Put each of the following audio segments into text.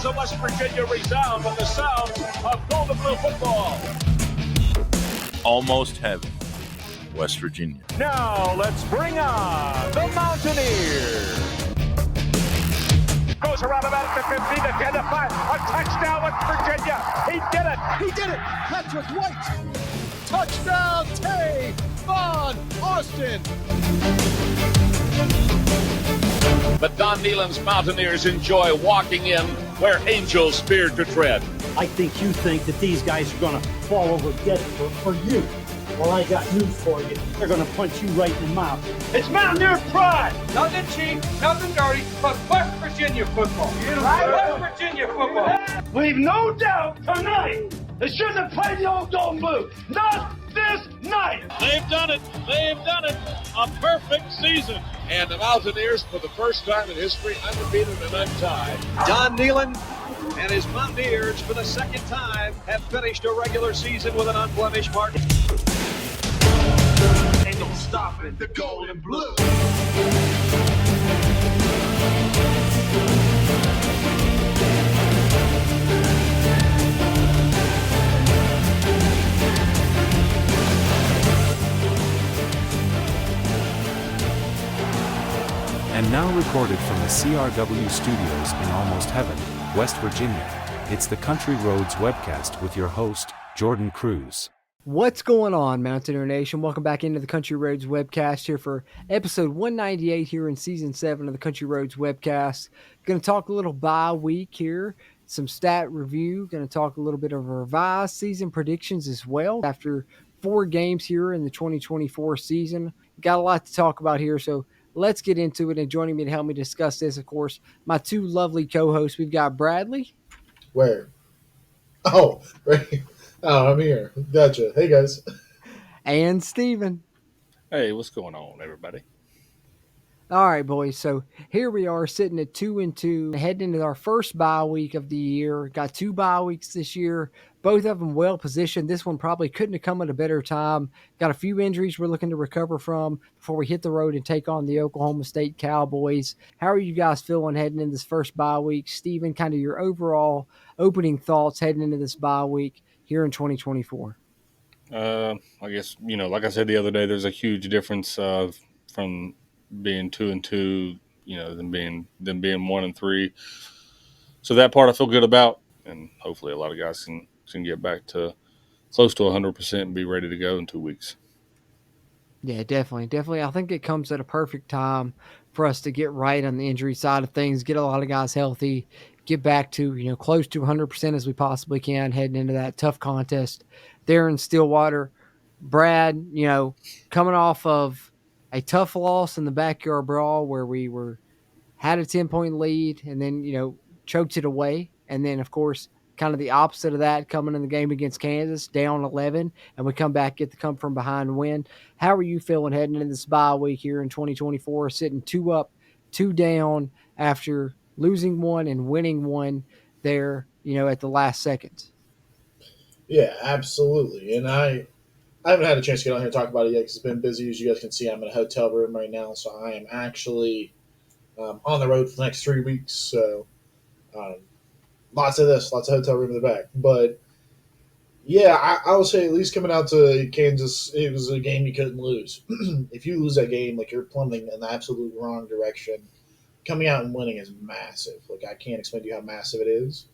halls of West Virginia resound with the sound of Golden Blue football. Almost heaven, West Virginia. Now let's bring on the Mountaineers. Goes around about the 15 to 10 to 5. A touchdown, West Virginia. He did it. He did it. Patrick White. Touchdown, Tavon Austin. But Don Nehlen's Mountaineers enjoy walking in where angels feared to tread. I think you think that these guys are going to fall over dead for you. Well, I got news for you. They're going to punch you right in the mouth. It's Mountaineer pride. Nothing cheap, nothing dirty, but West Virginia football. West Virginia football. Leave no doubt tonight. They shouldn't have played the old Golden Blue. Not this night. They've done it. They've done it. A perfect season. And the Mountaineers, for the first time in history, undefeated and untied. Don Nehlen and his Mountaineers, for the second time, have finished a regular season with an unblemished mark. Ain't no stopping the Golden Blue. And now recorded from the CRW studios in Almost Heaven, West Virginia, it's the Country Roads webcast with your host, Jordan Cruz. What's going on, Mountaineer Nation? Welcome back into the Country Roads webcast here for episode 198 here in season 7 of the Country Roads webcast. Going to talk a little bye week here, some stat review, going to talk a little bit of revised season predictions as well after 4 games here in the 2024 season. Got a lot to talk about here, so let's get into it. And joining me to help me discuss this, of course, my 2 lovely co-hosts. We've got Bradley. Where? Oh, right. Oh, I'm here. Gotcha. Hey, guys. And Steven. Hey, what's going on, everybody? All right, boys. So here we are sitting at 2-2, heading into our first bye week of the year. Got 2 bye weeks this year, both of them well positioned. This one probably couldn't have come at a better time. Got a few injuries we're looking to recover from before we hit the road and take on the Oklahoma State Cowboys. How are you guys feeling heading into this first bye week? Steven, kind of your overall opening thoughts heading into this bye week here in 2024. I guess, like I said the other day, there's a huge difference from being 2-2, than being 1-3. So that part I feel good about, and hopefully a lot of guys can get back to close to 100% and be ready to go in 2 weeks. Yeah, definitely. I think it comes at a perfect time for us to get right on the injury side of things, get a lot of guys healthy, get back to, close to 100% as we possibly can heading into that tough contest there in Stillwater. Brad, coming off of a tough loss in the backyard brawl where we had a 10-point lead and then, choked it away. And then, of course, kind of the opposite of that coming in the game against Kansas, down 11, and we come back, get the come from behind win. How are you feeling heading into this bye week here in 2024, sitting 2 up, 2 down after losing 1 and winning 1 there, at the last second? Yeah, absolutely. And I haven't had a chance to get on here and talk about it yet because it's been busy. As you guys can see, I'm in a hotel room right now, so I am actually on the road for the next 3 weeks. So lots of hotel room in the back. But, yeah, I will say at least coming out to Kansas, it was a game you couldn't lose. If you lose that game, you're plummeting in the absolute wrong direction. Coming out and winning is massive. I can't explain to you how massive it is.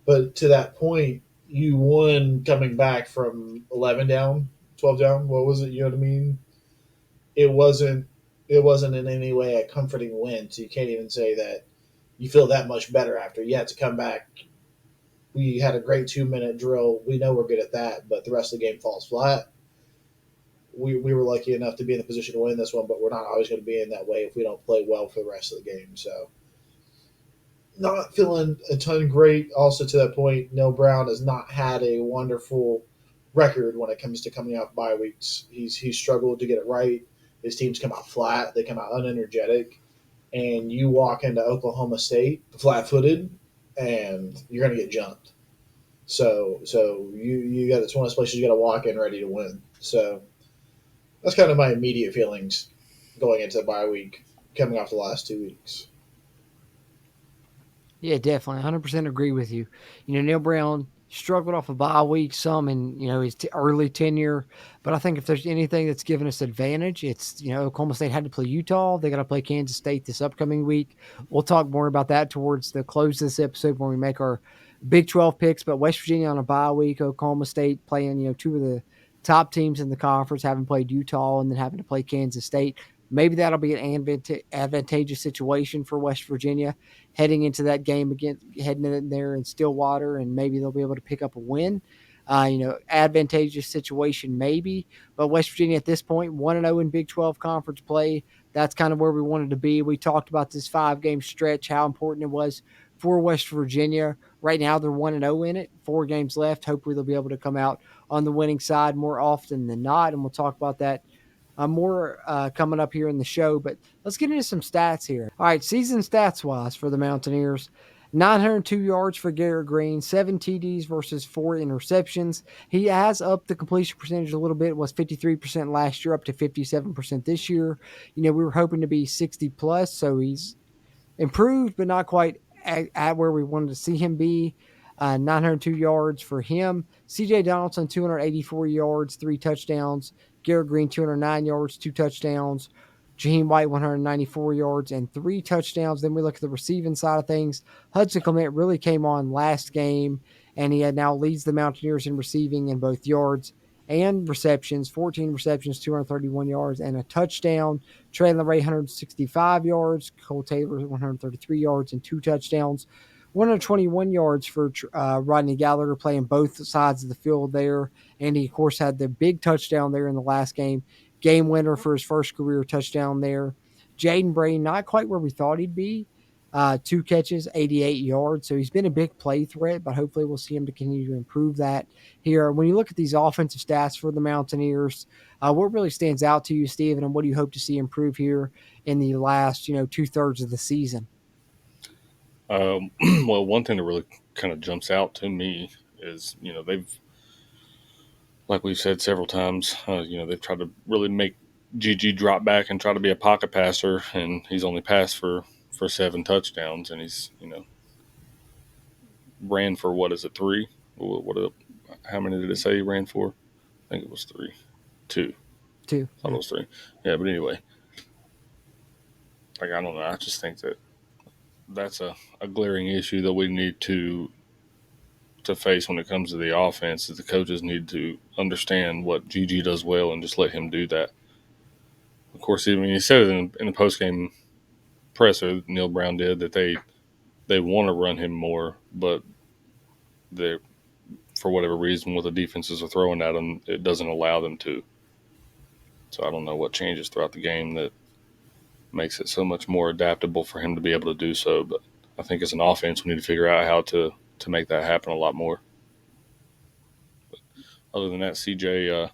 But to that point, you won coming back from 11 down, 12 down. What was it? You know what I mean? It wasn't in any way a comforting win. So you can't even say that you feel that much better after. You had to come back. We had a great 2-minute drill. We know we're good at that, but the rest of the game falls flat. We were lucky enough to be in the position to win this one, but we're not always going to be in that way if we don't play well for the rest of the game. So not feeling a ton great. Also to that point, Neil Brown has not had a wonderful record when it comes to coming off bye weeks. He's struggled to get it right. His teams come out flat. They come out unenergetic. And you walk into Oklahoma State flat-footed, and you're going to get jumped. So you got it's one of those places you got to walk in ready to win. So that's kind of my immediate feelings going into the bye week, coming off the last 2 weeks. Yeah, definitely. 100% agree with you. Neil Brown struggled off a bye week some in, his early tenure. But I think if there's anything that's given us advantage, it's, Oklahoma State had to play Utah. They got to play Kansas State this upcoming week. We'll talk more about that towards the close of this episode when we make our Big 12 picks. But West Virginia on a bye week, Oklahoma State playing, two of the top teams in the conference, having played Utah and then having to play Kansas State. Maybe that'll be an advantageous situation for West Virginia heading into that game again, heading in there in Stillwater, and maybe they'll be able to pick up a win. Advantageous situation maybe, but West Virginia at this point 1-0 in Big 12 conference play. That's kind of where we wanted to be. We talked about this 5-game stretch, how important it was for West Virginia. Right now they're 1-0 in it, 4 games left. Hopefully they'll be able to come out on the winning side more often than not, and we'll talk about that more coming up here in the show, but let's get into some stats here. All right, season stats wise for the Mountaineers: 902 yards for Garrett Green, 7 TDs versus 4 interceptions. He has upped the completion percentage a little bit. It was 53% last year, up to 57% this year. We were hoping to be 60 plus, so he's improved, but not quite at where we wanted to see him be. 902 yards for him. CJ Donaldson, 284 yards, 3 touchdowns. Garrett Green, 209 yards, 2 touchdowns. Jaheim White, 194 yards and 3 touchdowns. Then we look at the receiving side of things. Hudson Clement really came on last game, and he now leads the Mountaineers in receiving in both yards and receptions. 14 receptions, 231 yards, and a touchdown. Traylon Ray, 165 yards. Cole Taylor, 133 yards and 2 touchdowns. 121 yards for Rodney Gallagher, playing both sides of the field there. And he, of course, had the big touchdown there in the last game. Game winner for his first career touchdown there. Jaden Bray, not quite where we thought he'd be. 2 catches, 88 yards. So he's been a big play threat, but hopefully we'll see him to continue to improve that here. When you look at these offensive stats for the Mountaineers, what really stands out to you, Steven, and what do you hope to see improve here in the last, 2/3 of the season? Well, one thing that really kind of jumps out to me is, they've, like we've said several times, they've tried to really make GG drop back and try to be a pocket passer, and he's only passed for 7 touchdowns, and he's, ran for, what is it, 3? How many did it say he ran for? I think it was 3. 2. 2. I thought it was 3. Yeah, but anyway, I don't know. I just think that's a glaring issue that we need to face when it comes to the offense. Is the coaches need to understand what GG does well and just let him do that. Of course, he said it in the post-game presser, Neil Brown did, that they want to run him more, but for whatever reason, what the defenses are throwing at him, it doesn't allow them to. So I don't know what changes throughout the game that makes it so much more adaptable for him to be able to do so. But I think as an offense, we need to figure out how to make that happen a lot more. But other than that, CJ's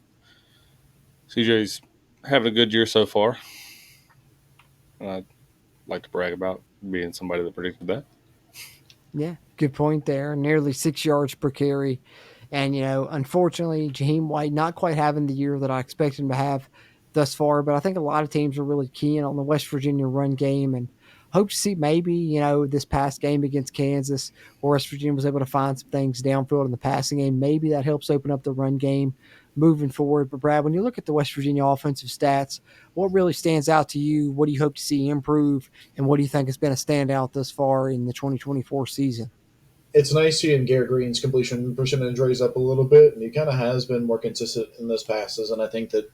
having a good year so far. And I'd like to brag about being somebody that predicted that. Yeah, good point there. Nearly 6 yards per carry. And, unfortunately, Jaheim White not quite having the year that I expected him to have thus far. But I think a lot of teams are really keen on the West Virginia run game and hope to see maybe, this past game against Kansas, where West Virginia was able to find some things downfield in the passing game. Maybe that helps open up the run game moving forward. But, Brad, when you look at the West Virginia offensive stats, what really stands out to you? What do you hope to see improve? And what do you think has been a standout thus far in the 2024 season? It's nice seeing Garrett Green's completion percentage raise up a little bit, and he kind of has been more consistent in those passes. And I think that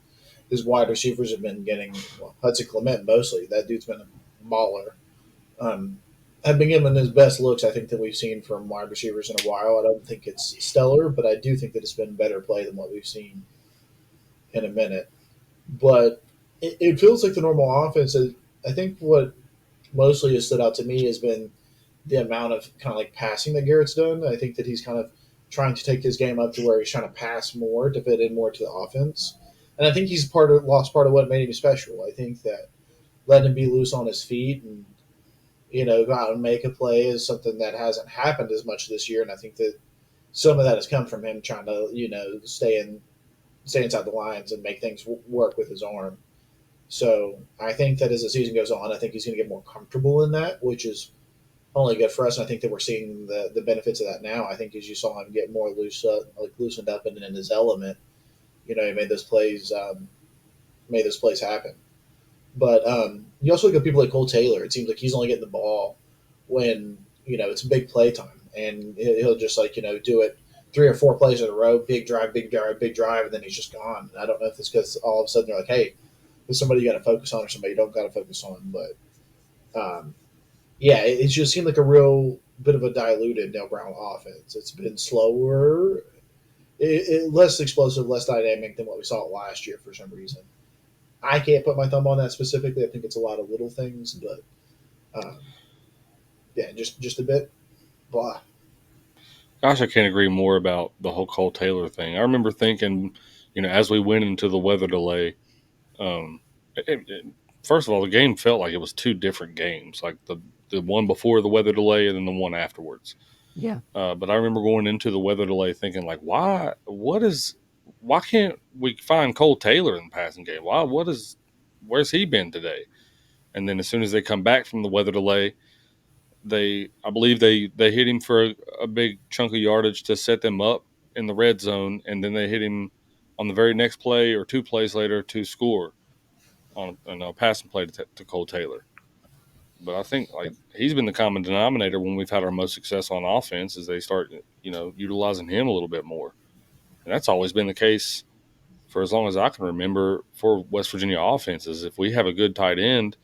his wide receivers have been getting Hudson Clement mostly. That dude's been a baller. Have been given his best looks I think that we've seen from wide receivers in a while. I don't think it's stellar, but I do think that it's been better play than what we've seen in a minute. But it feels like the normal offense. I think what mostly has stood out to me has been the amount of kind of like passing that Garrett's done. I think that he's kind of trying to take his game up to where he's trying to pass more to fit in more to the offense. And I think he's lost part of what made him special. I think that letting him be loose on his feet and, go out and make a play is something that hasn't happened as much this year. And I think that some of that has come from him trying to, stay inside the lines and make things work with his arm. So I think that as the season goes on, I think he's going to get more comfortable in that, which is only good for us. And I think that we're seeing the benefits of that now. I think as you saw him get more loosened up and in his element, he made those plays happen. But you also look at people like Cole Taylor. It seems like he's only getting the ball when it's big play time, and he'll just do it 3 or 4 plays in a row, big drive, big drive, big drive, and then he's just gone. And I don't know if it's because all of a sudden they're like, hey, there's somebody you got to focus on or somebody you don't got to focus on. But yeah, it just seemed like a real bit of a diluted Neil Brown offense. It's been slower, less explosive, less dynamic than what we saw last year for some reason. I can't put my thumb on that specifically. I think it's a lot of little things, but yeah, just a bit blah. Gosh, I can't agree more about the whole Cole Taylor thing. I remember thinking, as we went into the weather delay, um, first of all, the game felt like it was two different games, like the one before the weather delay and then the one afterwards. Yeah. But I remember going into the weather delay thinking, like, why can't we find Cole Taylor in the passing game? Where's he been today? And then as soon as they come back from the weather delay, I believe they hit him for a big chunk of yardage to set them up in the red zone, and then they hit him on the very next play or 2 plays later to score on a passing play to Cole Taylor. But I think he's been the common denominator when we've had our most success on offense as they start utilizing him a little bit more, and that's always been the case for as long as I can remember for West Virginia offenses. If we have a good tight end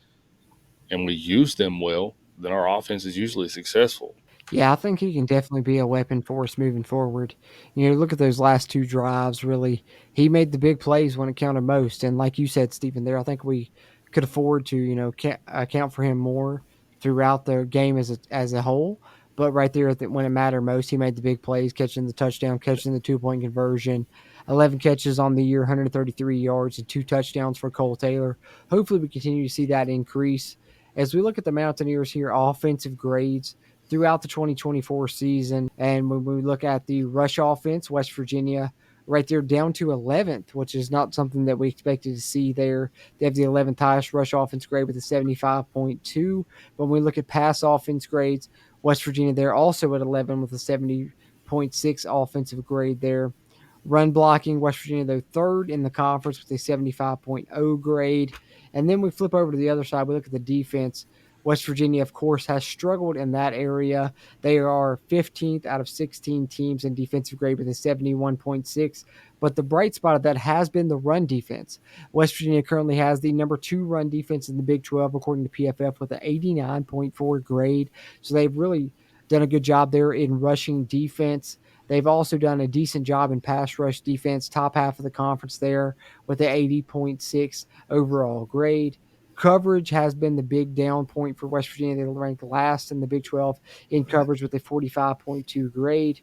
and we use them well, then our offense is usually successful. Yeah, I think he can definitely be a weapon for us moving forward. Look at those last 2 drives, really. He made the big plays when it counted most. And like you said, Stephen, there, I think we could afford to, account for him more throughout the game as a whole. But right there, when it mattered most, he made the big plays, catching the touchdown, catching the 2-point conversion, 11 catches on the year, 133 yards, and 2 touchdowns for Cole Taylor. Hopefully, we continue to see that increase. As we look at the Mountaineers here, offensive grades throughout the 2024 season. And when we look at the rush offense, West Virginia right there down to 11th, which is not something that we expected to see there. They have the 11th highest rush offense grade with a 75.2. But when we look at pass offense grades, West Virginia they're also at 11 with a 70.6 offensive grade there. Run blocking, West Virginia, they're third in the conference with a 75.0 grade. And then we flip over to the other side. We look at the defense. West Virginia, of course, has struggled in that area. They are 15th out of 16 teams in defensive grade with a 71.6. But the bright spot of that has been the run defense. West Virginia currently has the number 2 run defense in the Big 12, according to PFF, with an 89.4 grade. So they've really done a good job there in rushing defense. They've also done a decent job in pass rush defense, top half of the conference there with an 80.6 overall grade. Coverage has been the big down point for West Virginia. They ranked last in the Big 12 in coverage with a 45.2 grade.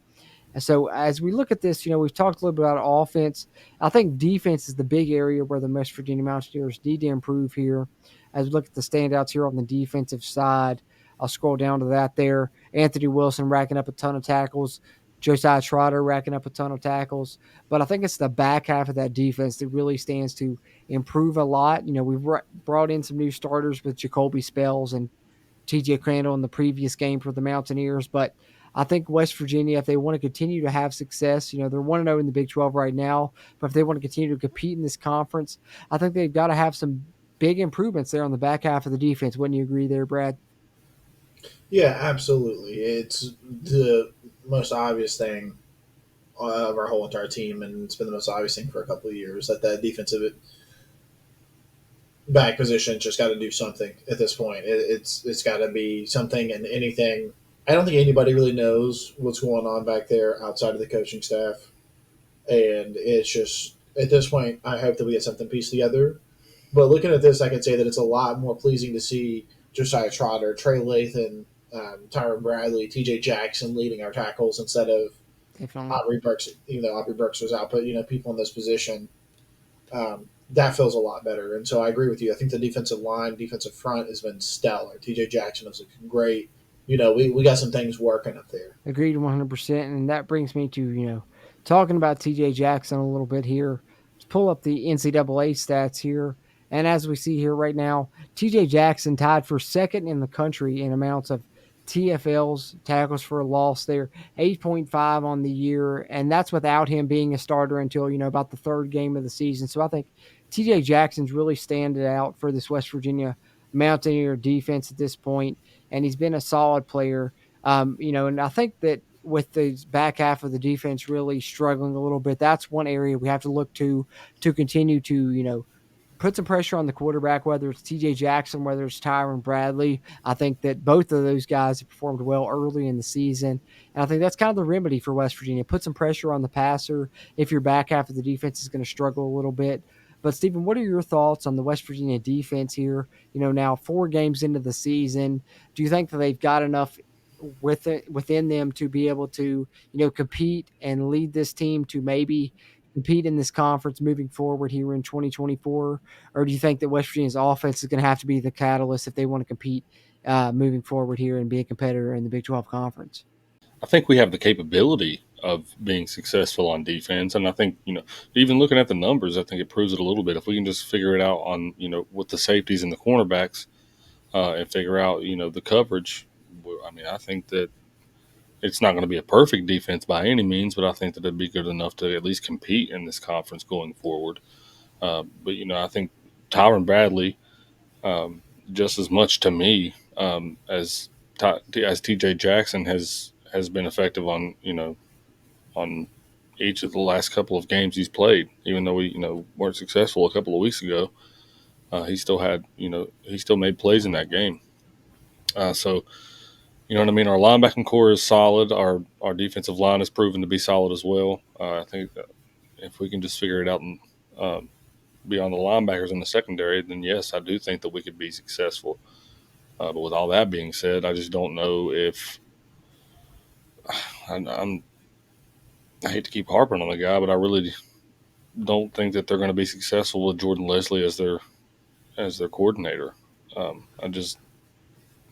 And so as we look at this, we've talked a little bit about offense. I think defense is the big area where the West Virginia Mountaineers need to improve here. As we look at the standouts here on the defensive side, I'll scroll down to that there. Anthony Wilson racking up a ton of tackles. Josiah Trotter racking up a ton of tackles. But I think it's the back half of that defense that really stands to improve a lot. We've brought in some new starters with Jacoby Spells and TJ Crandall in the previous game for the Mountaineers. But I think West Virginia, if they want to continue to have success, they're 1-0 in the Big 12 right now. But if they want to continue to compete in this conference, I think they've got to have some big improvements there on the back half of the defense. Wouldn't you agree there, Brad? Yeah, absolutely. It's the most obvious thing of our whole entire team, and it's been the most obvious thing for a couple of years that defensive back position just got to do something at this point. It's got to be something and anything. I don't think anybody really knows what's going on back there outside of the coaching staff, and it's just at this point I hope that we get something pieced together. But looking at this, I can say that it's a lot more pleasing to see Josiah Trotter, Trey Lathan, Tyron Bradley, TJ Jackson leading our tackles instead of Aubrey Burks, even though Aubrey Burks was out. But, people in this position, that feels a lot better. And so I agree with you. I think the defensive line, defensive front has been stellar. TJ Jackson was great. We got some things working up there. Agreed 100%. And that brings me to, talking about TJ Jackson a little bit here. Let's pull up the NCAA stats here. And as we see here right now, TJ Jackson tied for second in the country in amounts of TFLs, tackles for a loss there, 8.5 on the year, and that's without him being a starter until, about the third game of the season. So I think TJ Jackson's really standing out for this West Virginia Mountaineer defense at this point, and he's been a solid player. And I think that with the back half of the defense really struggling a little bit, that's one area we have to look to continue to, put some pressure on the quarterback, whether it's TJ Jackson, whether it's Tyron Bradley. I think that both of those guys have performed well early in the season. And I think that's kind of the remedy for West Virginia. Put some pressure on the passer if your back half of the defense is going to struggle a little bit. But, Stephen, what are your thoughts on the West Virginia defense here? Now 4 games into the season, do you think that they've got enough within them to be able to, compete and lead this team to maybe compete in this conference moving forward here in 2024? Or do you think that West Virginia's offense is going to have to be the catalyst if they want to compete moving forward here and be a competitor in the Big 12 conference? I think we have the capability of being successful on defense. And I think, even looking at the numbers, I think it proves it a little bit. If we can just figure it out on, with the safeties and the cornerbacks and figure out, the coverage, I think that it's not going to be a perfect defense by any means, but I think that it'd be good enough to at least compete in this conference going forward. But I think Tyron Bradley, just as much to me as T.J. Jackson has been effective on on each of the last couple of games he's played. Even though we weren't successful a couple of weeks ago, he still had he still made plays in that game. So. You know what I mean? Our linebacking core is solid. Our defensive line has proven to be solid as well. I think that if we can just figure it out and be on the linebackers in the secondary, then yes, I do think that we could be successful. But with all that being said, I just don't know if I hate to keep harping on the guy, but I really don't think that they're going to be successful with Jordan Leslie as their coordinator.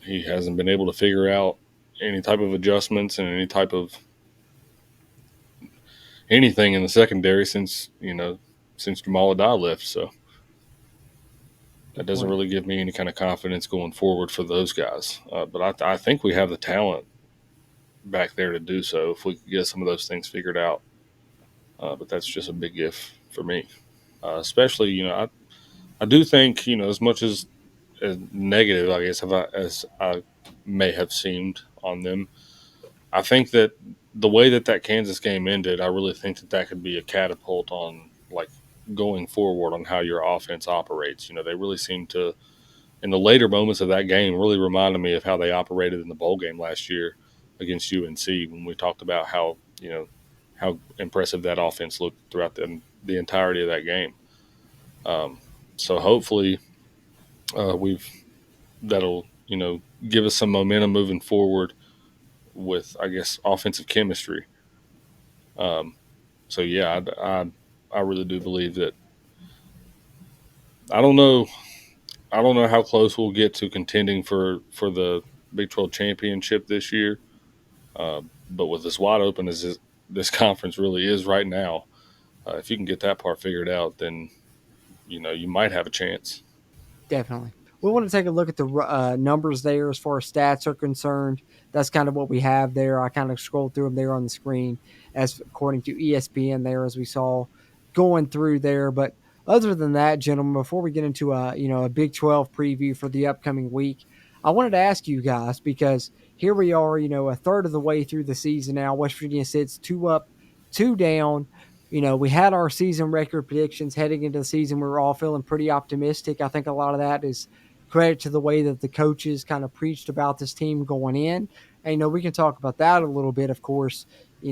He hasn't been able to figure out any type of adjustments and any type of anything in the secondary since Jamal Adai left. So that doesn't really give me any kind of confidence going forward for those guys. But I think we have the talent back there to do so if we could get some of those things figured out. But that's just a big if for me. Especially, I do think, as much as negative, I guess, as I may have seemed on them, I think that the way that Kansas game ended, I really think that could be a catapult on going forward on how your offense operates. They really seem to, in the later moments of that game, really reminded me of how they operated in the bowl game last year against UNC when we talked about how impressive that offense looked throughout the entirety of that game. So hopefully that'll give us some momentum moving forward with, I guess, offensive chemistry. So yeah, I really do believe that. I don't know how close we'll get to contending for the Big 12 championship this year. But with as wide open as this conference really is right now, if you can get that part figured out, then you might have a chance. Definitely. We want to take a look at the numbers there as far as stats are concerned. That's kind of what we have there. I kind of scrolled through them there on the screen as according to ESPN there as we saw going through there. But other than that, gentlemen, before we get into a Big 12 preview for the upcoming week, I wanted to ask you guys, because here we are, a third of the way through the season now. West Virginia sits 2 up, 2 down. We had our season record predictions heading into the season. We were all feeling pretty optimistic. I think a lot of that is credit to the way that the coaches kind of preached about this team going in. And, we can talk about that a little bit, of course. A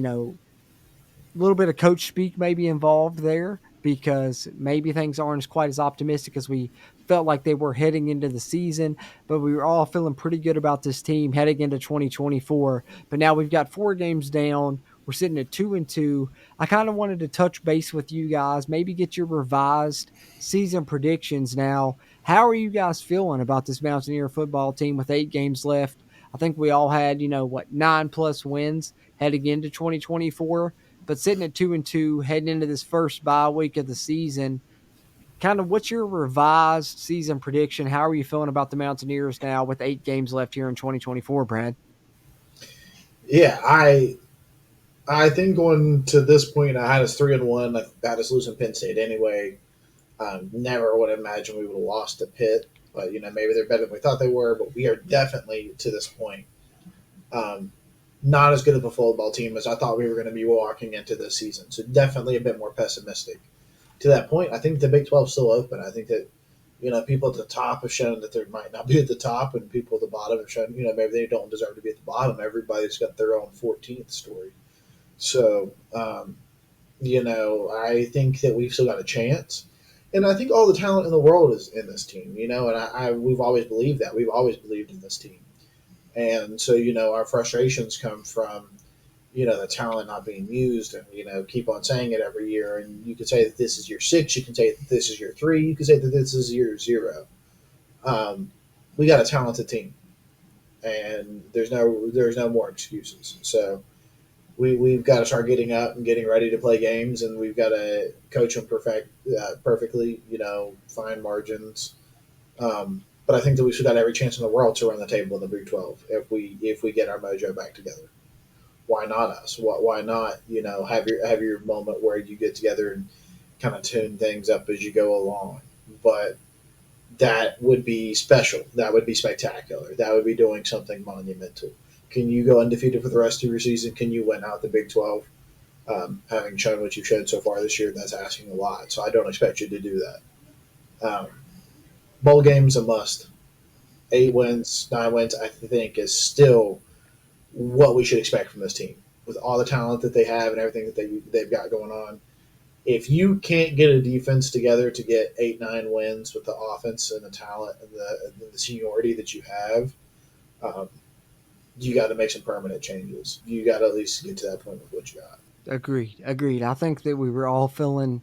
little bit of coach speak may be involved there because maybe things aren't quite as optimistic as we felt like they were heading into the season, but we were all feeling pretty good about this team heading into 2024. But now we've got 4 games down. We're sitting at 2-2. I kind of wanted to touch base with you guys, maybe get your revised season predictions now. How are you guys feeling about this Mountaineer football team with 8 games left? I think we all had, 9+ wins heading into 2024, but sitting at 2-2, heading into this first bye week of the season, kind of what's your revised season prediction? How are you feeling about the Mountaineers now with 8 games left here in 2024, Brad? Yeah, I think going to this point, I had us 3-1. I had us losing Penn State anyway. Never would have imagined we would have lost to Pitt, but maybe they're better than we thought they were. But we are definitely to this point um, not as good of a football team as I thought we were going to be walking into this season. So definitely a bit more pessimistic. To that point, I think the Big 12 is still open. I think that people at the top have shown that they might not be at the top, and people at the bottom have shown maybe they don't deserve to be at the bottom. Everybody's got their own 14th story. So I think that we've still got a chance. And I think all the talent in the world is in this team, and we've always believed that. We've always believed in this team. And so, our frustrations come from, the talent not being used, and, keep on saying it every year. And you could say that this is year 6, you can say that this is year 3, you could say that this is year 0. We got a talented team, and there's no more excuses. So we've got to start getting up and getting ready to play games, and we've got to coach them perfectly, find margins. But I think that we should got every chance in the world to run the table in the Big 12 if we get our mojo back together. Why not us? Why not have your moment where you get together and kind of tune things up as you go along? But that would be special. That would be spectacular. That would be doing something monumental. Can you go undefeated for the rest of your season? Can you win out the Big 12? Having shown what you've shown so far this year, that's asking a lot. So I don't expect you to do that. Bowl games a must. 8 wins, 9 wins, I think is still what we should expect from this team with all the talent that they have and everything that they've got going on. If you can't get a defense together to get 8, 9 wins with the offense and the talent and the seniority that you have, um, you got to make some permanent changes. You got to at least get to that point with what you got. Agreed. I think that we were all feeling,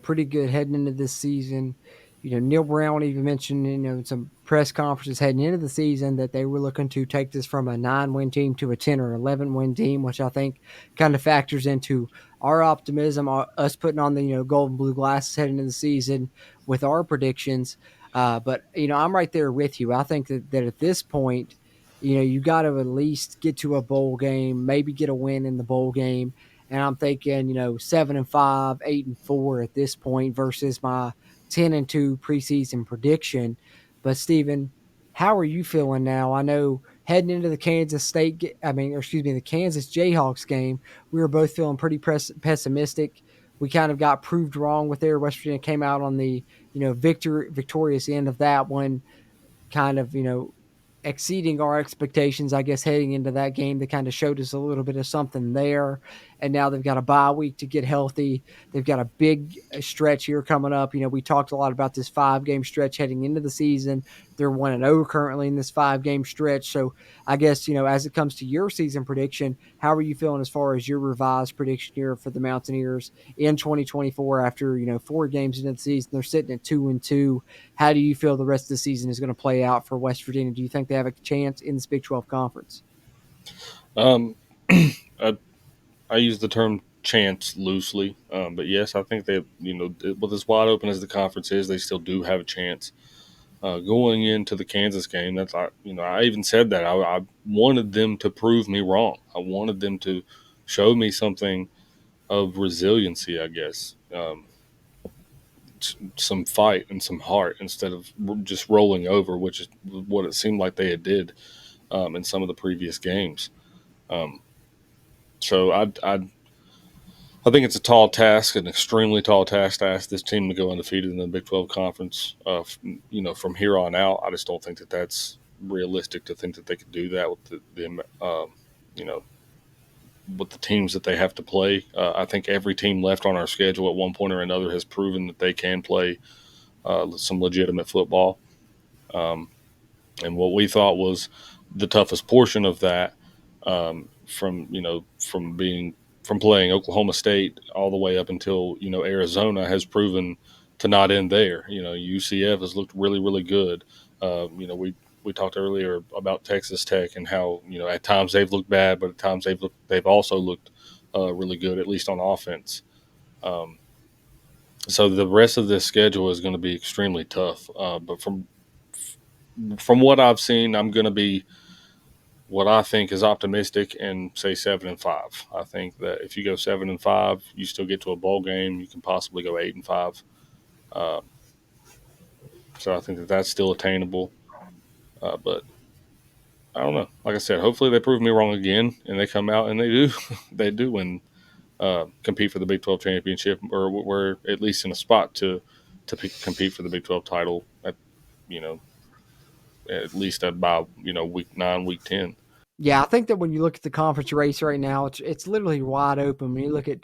pretty good heading into this season. Neil Brown even mentioned, in some press conferences heading into the season that they were looking to take this from a 9-win team to a 10 or 11-win team, which I think kind of factors into our optimism, us putting on the, gold and blue glasses heading into the season with our predictions. But, I'm right there with you. I think that at this point, you got to at least get to a bowl game, maybe get a win in the bowl game. And I'm thinking, 7-5, 8-4 at this point versus my 10-2 preseason prediction. But Steven, how are you feeling now? I know heading into the the Kansas Jayhawks game, we were both feeling pretty pessimistic. We kind of got proved wrong with there. West Virginia came out on the, victorious end of that one, kind of, exceeding our expectations, I guess, heading into that game. They kind of showed us a little bit of something there. And now they've got a bye week to get healthy. They've got a big stretch here coming up. We talked a lot about this 5-game stretch heading into the season. They're 1-0 currently in this 5-game stretch. So I guess, as it comes to your season prediction, how are you feeling as far as your revised prediction here for the Mountaineers in 2024 after, 4 games into the season? They're sitting at 2-2. How do you feel the rest of the season is going to play out for West Virginia? Do you think they have a chance in this Big 12 conference? I use the term chance loosely, but yes, I think they, with as wide open as the conference is, they still do have a chance. Going into the Kansas game, I even said that I wanted them to prove me wrong. I wanted them to show me something of resiliency, I guess, some fight and some heart instead of just rolling over, which is what it seemed like they had did in some of the previous games. So I think it's a tall task, an extremely tall task to ask this team to go undefeated in the Big 12 conference. From here on out, I just don't think that that's realistic to think that they could do that with with the teams that they have to play. I think every team left on our schedule at one point or another has proven that they can play some legitimate football. And what we thought was the toughest portion of that, from playing Oklahoma State all the way up until Arizona, has proven to not end there. UCF has looked really, really good. We talked earlier about Texas Tech and how at times they've looked bad, but at times they've also looked really good, at least on offense. So the rest of this schedule is going to be extremely tough. But from what I've seen, I'm going to be what I think is optimistic and say 7-5. I think that if you go 7-5, you still get to a bowl game. You can possibly go 8-5. So I think that that's still attainable. But I don't know. Like I said, hopefully they prove me wrong again and they come out and they do they do win, compete for the Big 12 championship, or we're at least in a spot to compete for the Big 12 title at, you know, at least at about, week 9, week 10. Yeah, I think that when you look at the conference race right now, it's literally wide open. When you look at,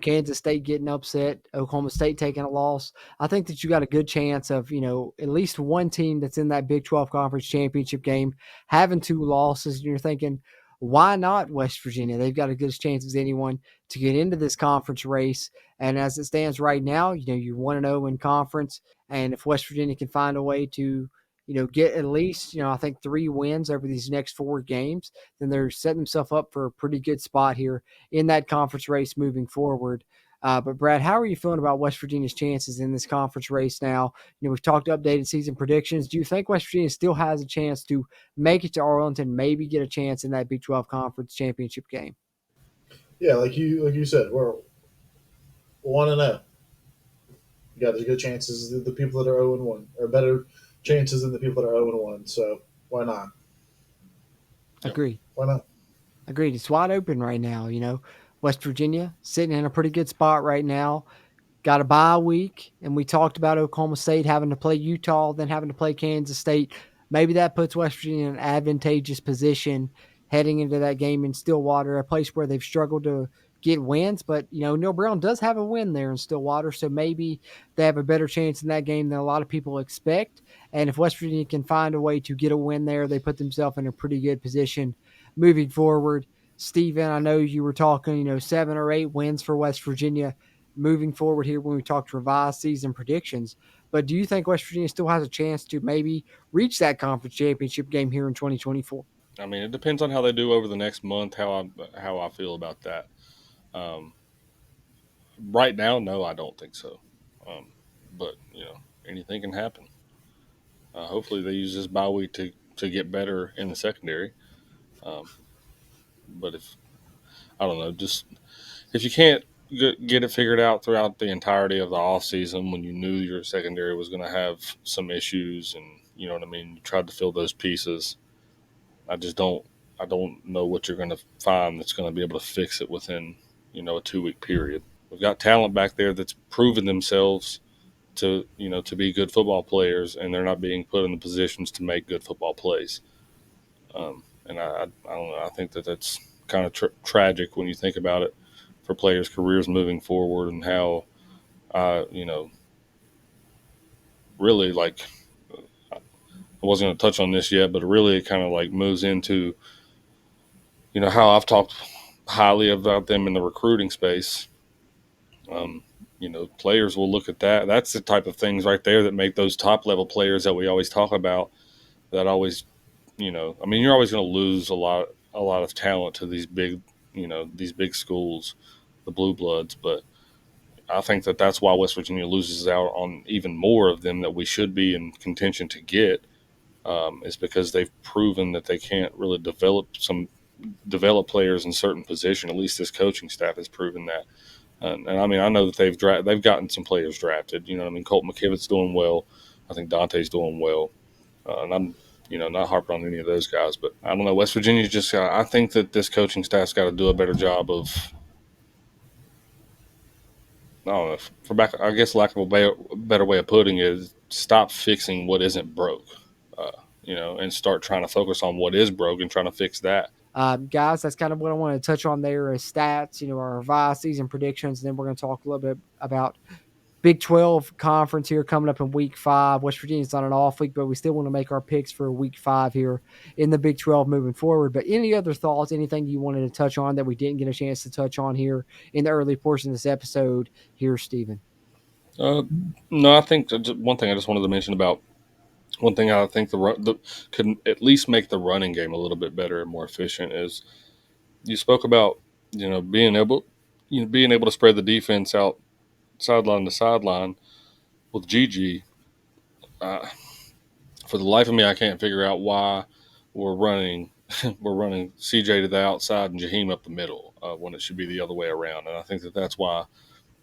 Kansas State getting upset, Oklahoma State taking a loss, I think that you got a good chance of, at least one team that's in that Big 12 conference championship game having 2 losses. And you're thinking, why not West Virginia? They've got as good a chance as anyone to get into this conference race. And as it stands right now, you're 1-0 in conference. And if West Virginia can find a way to, get at least, I think 3 wins over these next 4 games, then they're setting themselves up for a pretty good spot here in that conference race moving forward. But Brad, how are you feeling about West Virginia's chances in this conference race now? We've talked updated season predictions. Do you think West Virginia still has a chance to make it to Arlington, maybe get a chance in that Big 12 conference championship game? Yeah, like you said, we're 1-0. You got as good chances as the people that are 0-1, or better chances than the people that are 0-1. So why not? Agreed. Why not? Agreed. It's wide open right now. West Virginia sitting in a pretty good spot right now. Got a bye week, and we talked about Oklahoma State having to play Utah, then having to play Kansas State. Maybe that puts West Virginia in an advantageous position heading into that game in Stillwater, a place where they've struggled to get wins. But, Neil Brown does have a win there in Stillwater, so maybe they have a better chance in that game than a lot of people expect. And if West Virginia can find a way to get a win there, they put themselves in a pretty good position moving forward. Steven, I know you were talking, 7 or 8 wins for West Virginia moving forward here when we talked revised season predictions. But do you think West Virginia still has a chance to maybe reach that conference championship game here in 2024? I mean, it depends on how they do over the next month, how I feel about that. Right now, no, I don't think so. But anything can happen. Hopefully, they use this bye week to get better in the secondary. But if I don't know, just if you can't get it figured out throughout the entirety of the off season, when you knew your secondary was going to have some issues, and you know what I mean, you tried to fill those pieces. I just don't. I don't know what you're going to find that's going to be able to fix it within a 2-week period. We've got talent back there that's proven themselves to to be good football players, and they're not being put in the positions to make good football plays. And I don't know. I think that's kind of tragic when you think about it for players' careers moving forward, and how really, like, I wasn't going to touch on this yet, but really it kind of like moves into how I've talked highly about them in the recruiting space. Players will look at that. That's the type of things right there that make those top level players that we always talk about. That always, I mean, you're always going to lose a lot of talent to these big, these big schools, the blue bloods. But I think that that's why West Virginia loses out on even more of them that we should be in contention to get, is because they've proven that they can't really develop players in certain position. At least this coaching staff has proven that. And I mean, I know that they've gotten some players drafted. I mean, Colt McKivitt's doing well. I think Dante's doing well. And I'm, not harping on any of those guys. But I don't know. West Virginia just I think that this coaching staff's got to do a better job of, I don't know, I guess lack of a better way of putting it is stop fixing what isn't broke, and start trying to focus on what is broke and trying to fix that. Guys, that's kind of what I want to touch on there is stats, our revised season predictions. And then we're going to talk a little bit about Big 12 conference here coming up in week 5. West Virginia's on an off week, but we still want to make our picks for week 5 here in the Big 12 moving forward. But any other thoughts, anything you wanted to touch on that we didn't get a chance to touch on here in the early portion of this episode here, Stephen? No, I think one thing I just wanted to mention about one thing I think could at least make the running game a little bit better and more efficient is you spoke about being able to spread the defense out sideline to sideline with Gigi. For the life of me, I can't figure out why we're running we're running CJ to the outside and Jaheim up the middle when it should be the other way around. And I think that's why,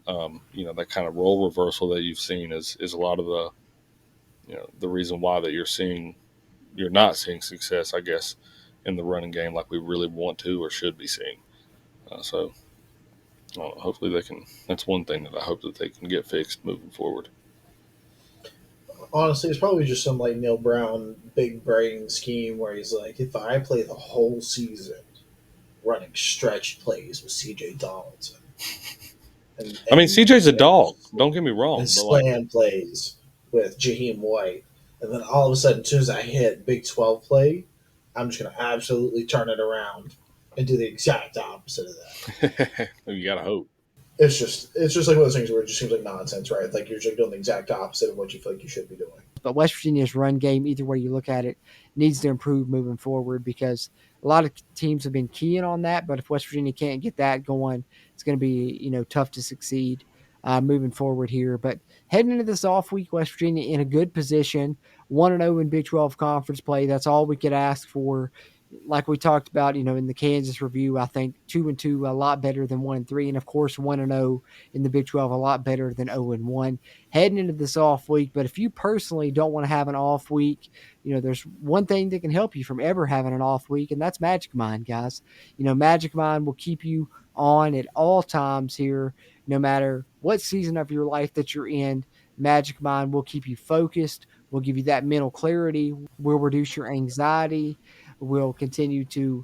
that kind of role reversal that you've seen is a lot of the reason why that you're not seeing success, I guess, in the running game like we really want to or should be seeing. So hopefully they can. That's one thing that I hope that they can get fixed moving forward. Honestly, it's probably just some like Neil Brown big brain scheme where he's like, if I play the whole season running stretch plays with CJ Donaldson, I mean, CJ's a dog. Don't get me wrong. And But like, slam plays with Jaheim White, and then all of a sudden, as soon as I hit Big 12 play, I'm just going to absolutely turn it around and do the exact opposite of that. you gotta hope. It's just like one of those things where it just seems like nonsense, right? Like you're just doing the exact opposite of what you feel like you should be doing. But West Virginia's run game, either way you look at it, needs to improve moving forward because a lot of teams have been keying on that. But if West Virginia can't get that going, it's going to be tough to succeed moving forward here. But heading into this off week, West Virginia in a good position, 1-0 in Big 12 conference play. That's all we could ask for. Like we talked about, in the Kansas review, I think 2-2 a lot better than 1-3, and of course 1-0 in the Big 12 a lot better than 0-1 heading into this off week. But if you personally don't want to have an off week, there's one thing that can help you from ever having an off week, and that's Magic Mind, guys. Magic Mind will keep you on at all times here, no matter what season of your life that you're in. Magic Mind will keep you focused, will give you that mental clarity, will reduce your anxiety, will continue to,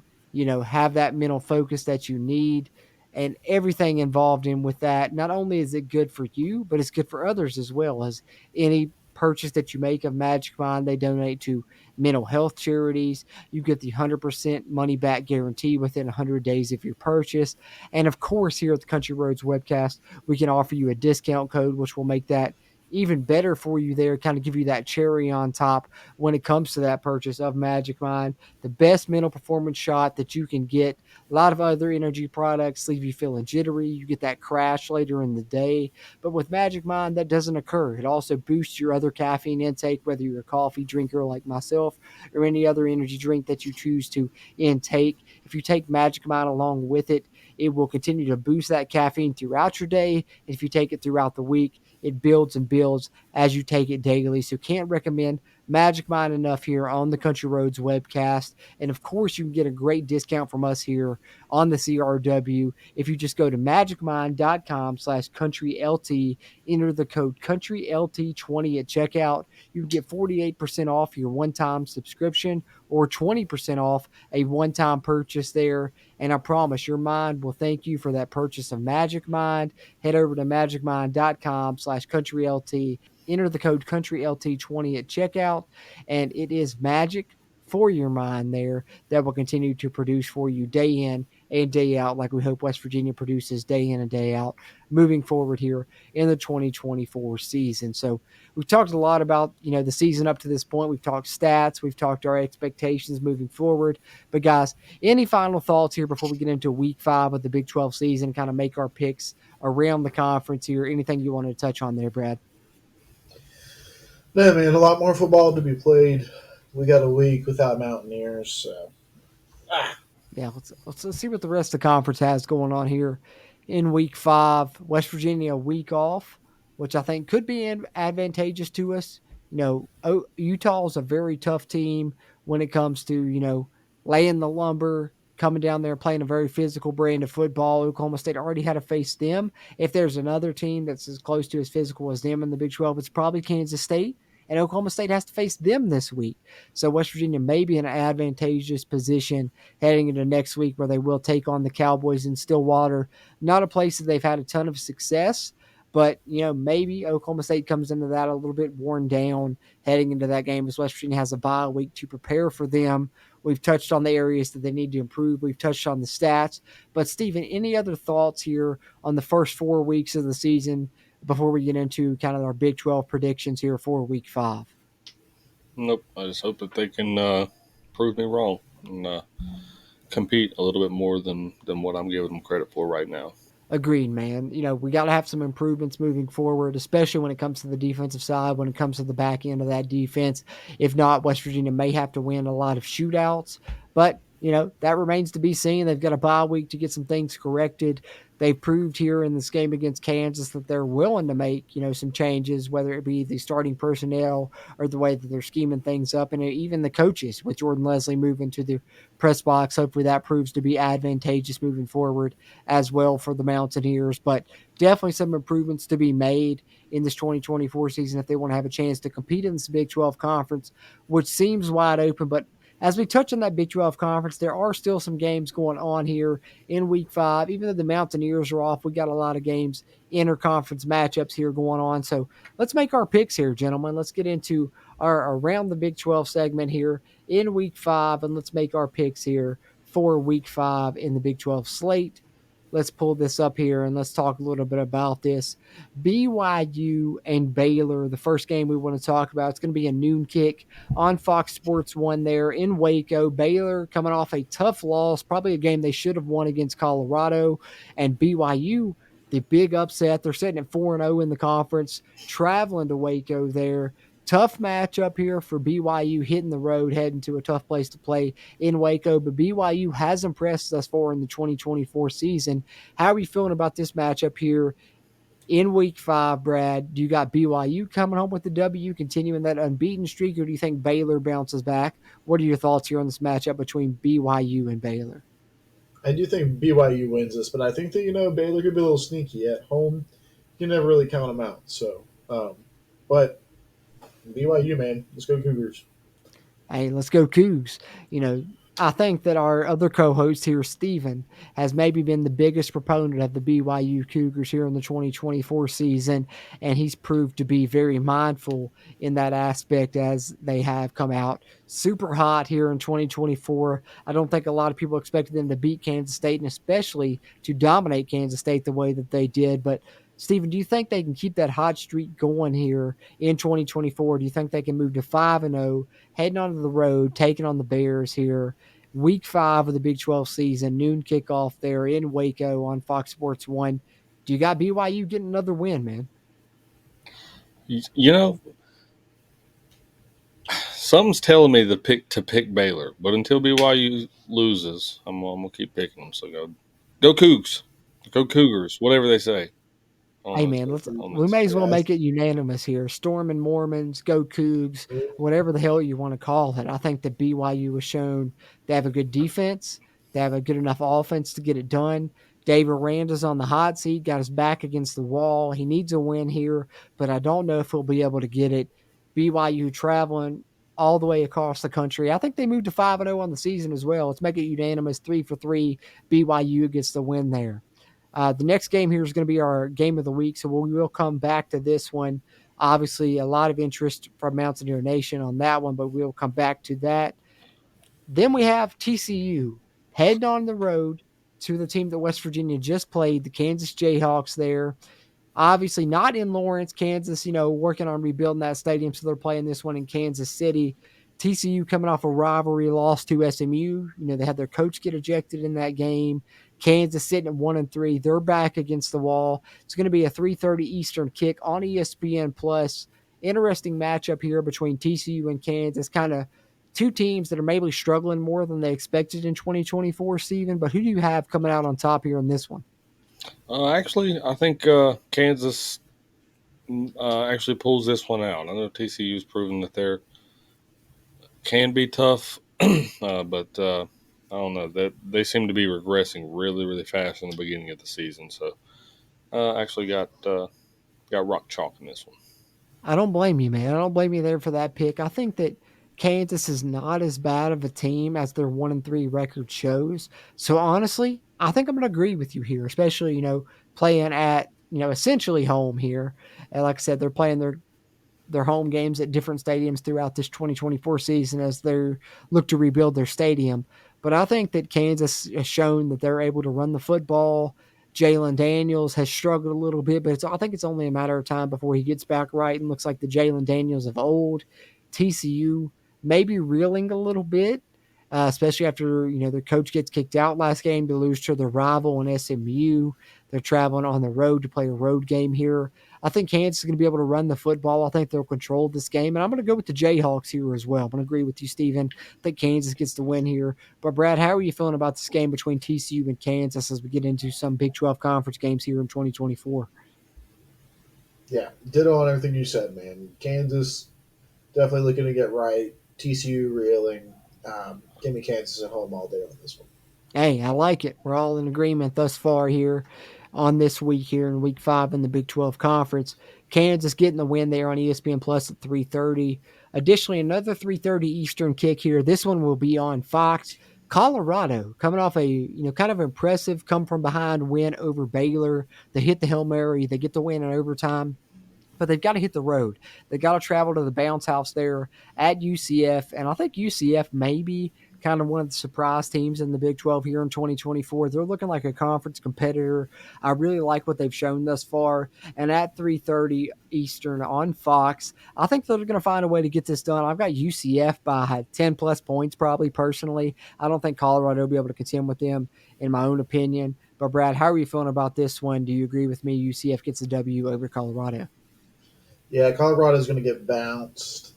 have that mental focus that you need and everything involved in with that. Not only is it good for you, but it's good for others as well. As any purchase that you make of Magic Mind, they donate to mental health charities. You get the 100% money back guarantee within 100 days of your purchase. And of course, here at the Country Roads webcast, we can offer you a discount code, which will make that even better for you there, kind of give you that cherry on top when it comes to that purchase of Magic Mind. The best mental performance shot that you can get. A lot of other energy products leave you feeling jittery. You get that crash later in the day. But with Magic Mind, that doesn't occur. It also boosts your other caffeine intake, whether you're a coffee drinker like myself or any other energy drink that you choose to intake. If you take Magic Mind along with it, it will continue to boost that caffeine throughout your day. If you take it throughout the week, it builds and builds as you take it daily. So can't recommend Magic Mind enough here on the Country Roads webcast. And of course, you can get a great discount from us here on the CRW. If you just go to magicmind.com/countrylt, enter the code countrylt20 at checkout, you can get 48% off your one-time subscription or 20% off a one-time purchase there. And I promise your mind will thank you for that purchase of Magic Mind. Head over to magicmind.com/countrylt. Enter the code countrylt20 at checkout, and it is magic for your mind there that will continue to produce for you day in and day out, like we hope West Virginia produces day in and day out moving forward here in the 2024 season. So we've talked a lot about, the season up to this point. We've talked stats. We've talked our expectations moving forward. But guys, any final thoughts here before we get into week 5 of the Big 12 season, kind of make our picks around the conference here? Anything you want to touch on there, Brad? No, man, a lot more football to be played. We got a week without Mountaineers, so. Yeah, let's see what the rest of the conference has going on here in week 5. West Virginia a week off, which I think could be advantageous to us. Utah is a very tough team when it comes to, laying the lumber, coming down there playing a very physical brand of football. Oklahoma State already had to face them. If there's another team that's as close to as physical as them in the Big 12, it's probably Kansas State. And Oklahoma State has to face them this week. So West Virginia may be in an advantageous position heading into next week where they will take on the Cowboys in Stillwater. Not a place that they've had a ton of success, but, maybe Oklahoma State comes into that a little bit worn down heading into that game as West Virginia has a bye week to prepare for them. We've touched on the areas that they need to improve. We've touched on the stats. But, Stephen, any other thoughts here on the first 4 weeks of the season before we get into kind of our Big 12 predictions here for week 5? Nope. I just hope that they can prove me wrong and compete a little bit more than what I'm giving them credit for right now. Agreed, man. We got to have some improvements moving forward, especially when it comes to the defensive side, when it comes to the back end of that defense. If not, West Virginia may have to win a lot of shootouts. But That remains to be seen. They've got a bye week to get some things corrected. They proved here in this game against Kansas that they're willing to make, some changes, whether it be the starting personnel or the way that they're scheming things up, and even the coaches with Jordan Leslie moving to the press box. Hopefully that proves to be advantageous moving forward as well for the Mountaineers. But definitely some improvements to be made in this 2024 season if they want to have a chance to compete in this Big 12 conference, which seems wide open. But as we touch on that Big 12 conference, there are still some games going on here in Week 5. Even though the Mountaineers are off, we got a lot of games, interconference matchups here going on. So let's make our picks here, gentlemen. Let's get into our Around the Big 12 segment here in Week 5, and let's make our picks here for Week 5 in the Big 12 slate. Let's pull this up here and let's talk a little bit about this. BYU and Baylor, the first game we want to talk about. It's going to be a noon kick on Fox Sports 1 there in Waco. Baylor coming off a tough loss, probably a game they should have won against Colorado. And BYU, the big upset. They're sitting at 4-0 in the conference, traveling to Waco there. Tough matchup here for BYU, hitting the road, heading to a tough place to play in Waco. But BYU has impressed us far in the 2024 season. How are you feeling about this matchup here in Week 5, Brad? Do you got BYU coming home with the W, continuing that unbeaten streak, or do you think Baylor bounces back? What are your thoughts here on this matchup between BYU and Baylor? I do think BYU wins this, but I think that Baylor could be a little sneaky at home. You can never really count them out. So, but BYU, man, let's go Cougars. Hey, let's go Cougs. I think that our other co-host here, Steven, has maybe been the biggest proponent of the BYU Cougars here in the 2024 season, and he's proved to be very mindful in that aspect as they have come out super hot here in 2024. I don't think a lot of people expected them to beat Kansas State, and especially to dominate Kansas State the way that they did. But Steven, do you think they can keep that hot streak going here in 2024? Do you think they can move to 5-0, heading onto the road, taking on the Bears here, Week 5 of the Big 12 season, noon kickoff there in Waco on Fox Sports 1? Do you got BYU getting another win, man? Something's telling me to pick Baylor, but until BYU loses, I'm gonna keep picking them. So go Cougs, go Cougars, whatever they say. Hey man, we may as well make it unanimous here. Storm and Mormons, go Cougs, whatever the hell you want to call it. I think that BYU has shown they have a good defense. They have a good enough offense to get it done. Dave Aranda's on the hot seat, got his back against the wall. He needs a win here, but I don't know if he'll be able to get it. BYU traveling all the way across the country. I think they moved to 5-0 on the season as well. Let's make it unanimous, 3-3. BYU gets the win there. The next game here is going to be our game of the week, so we will come back to this one. Obviously, a lot of interest from Mountaineer Nation on that one, but we'll come back to that. Then we have TCU heading on the road to the team that West Virginia just played, the Kansas Jayhawks there. Obviously not in Lawrence, Kansas, working on rebuilding that stadium, so they're playing this one in Kansas City. TCU coming off a rivalry loss to SMU. They had their coach get ejected in that game. Kansas sitting at 1-3. They're back against the wall. It's going to be a 3:30 Eastern kick on ESPN Plus. Interesting matchup here between TCU and Kansas. Kind of two teams that are maybe struggling more than they expected in 2024, Steven. But who do you have coming out on top here in this one? Actually, I think Kansas actually pulls this one out. I know TCU's proven that they're can be tough, but I don't know that they seem to be regressing really, really fast in the beginning of the season. So, actually got rock chalk in this one. I don't blame you, man. I don't blame you there for that pick. I think that Kansas is not as bad of a team as their 1-3 record shows. So honestly, I think I'm going to agree with you here, especially playing at essentially home here. And like I said, they're playing their home games at different stadiums throughout this 2024 season as they look to rebuild their stadium. But I think that Kansas has shown that they're able to run the football. Jalen Daniels has struggled a little bit, but I think it's only a matter of time before he gets back right and looks like the Jalen Daniels of old. TCU maybe reeling a little bit, especially after their coach gets kicked out last game to lose to their rival in SMU. They're traveling on the road to play a road game here. I think Kansas is going to be able to run the football. I think they'll control this game. And I'm going to go with the Jayhawks here as well. I'm going to agree with you, Steven. I think Kansas gets the win here. But, Brad, how are you feeling about this game between TCU and Kansas as we get into some Big 12 conference games here in 2024? Yeah, ditto on everything you said, man. Kansas definitely looking to get right. TCU reeling. Give me Kansas at home all day on this one. Hey, I like it. We're all in agreement thus far here on this week here in week 5 in the Big 12 Conference. Kansas getting the win there on ESPN Plus at 3:30. Additionally, another 3:30 Eastern kick here. This one will be on Fox. Colorado coming off a kind of impressive come from behind win over Baylor. They hit the Hail Mary. They get the win in overtime. But they've got to hit the road. They've got to travel to the bounce house there at UCF. And I think UCF may be kind of one of the surprise teams in the Big 12 here in 2024. They're looking like a conference competitor. I really like what they've shown thus far. And at 3:30 Eastern on Fox, I think they're going to find a way to get this done. I've got UCF by 10-plus points probably personally. I don't think Colorado will be able to contend with them in my own opinion. But, Brad, how are you feeling about this one? Do you agree with me? UCF gets a W over Colorado? Yeah, Colorado's going to get bounced.